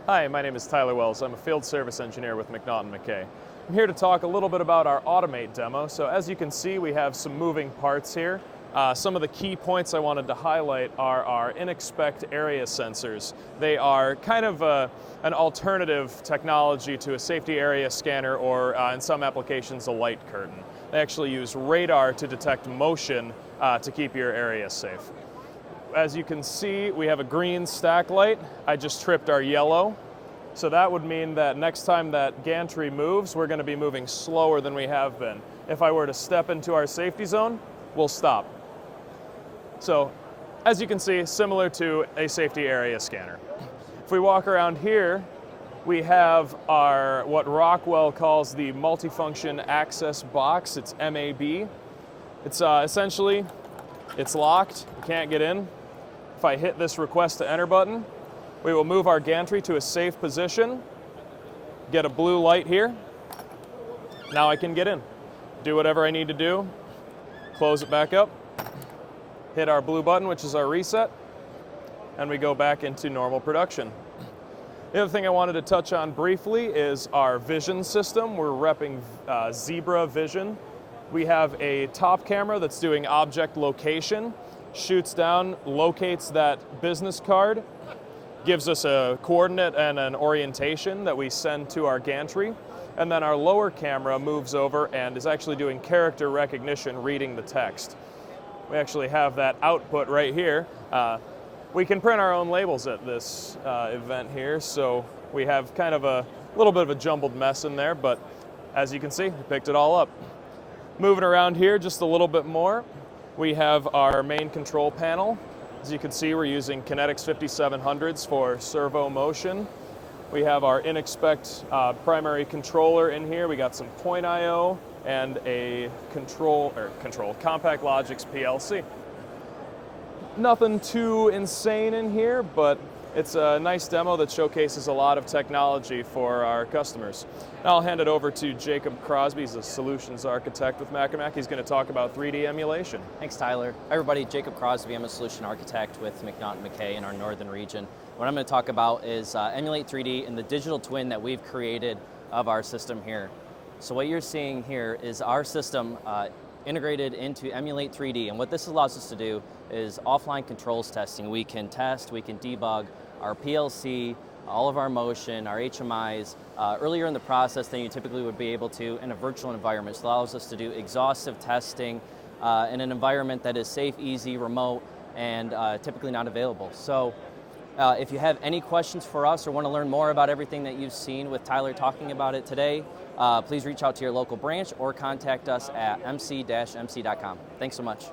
Hi, my name is Tyler Wells. I'm a field service engineer with McNaughton-McKay. I'm here to talk a little bit about our Automate demo. So as you can see, we have some moving parts here. Some of the key points I wanted to highlight are our in-expect area sensors. They are kind of an alternative technology to a safety area scanner or in some applications a light curtain. They actually use radar to detect motion to keep your area safe. As you can see, we have a green stack light. I just tripped our yellow. So that would mean that next time that gantry moves, we're going to be moving slower than we have been. If I were to step into our safety zone, we'll stop. So as you can see, similar to a safety area scanner. If we walk around here, we have our what Rockwell calls the Multifunction Access Box. It's MAB. It's essentially, it's locked, you can't get in. If I hit this request to enter button, we will move our gantry to a safe position, get a blue light here. Now I can get in, do whatever I need to do, close it back up, hit our blue button, which is our reset, and we go back into normal production. The other thing I wanted to touch on briefly is our vision system. We're repping Zebra Vision. We have a top camera that's doing object location, shoots down, locates that business card, gives us a coordinate and an orientation that we send to our gantry, and then our lower camera moves over and is actually doing character recognition, reading the text. We actually have that output right here. We can print our own labels at this event here, so we have kind of a little bit of a jumbled mess in there, but as you can see, we picked it all up. Moving around here just a little bit more, we have our main control panel. As you can see, we're using Kinetix 5700s for servo motion. We have our in-expect primary controller in here. We got some point I/O and a CompactLogix PLC. Nothing too insane in here, but it's a nice demo that showcases a lot of technology for our customers. Now I'll hand it over to Jacob Crosby. He's a solutions architect with Mac & Mac. He's going to talk about 3D emulation. Thanks, Tyler. Hi, everybody. Jacob Crosby. I'm a solution architect with McNaughton-McKay in our northern region. What I'm going to talk about is Emulate 3D and the digital twin that we've created of our system here. So what you're seeing here is our system integrated into Emulate 3D, and what this allows us to do is offline controls testing. We can test, we can debug our PLC, all of our motion, our HMIs, earlier in the process than you typically would be able to in a virtual environment. So it allows us to do exhaustive testing in an environment that is safe, easy, remote, and typically not available. So if you have any questions for us or want to learn more about everything that you've seen with Tyler talking about it today, please reach out to your local branch or contact us at mc-mc.com. Thanks so much.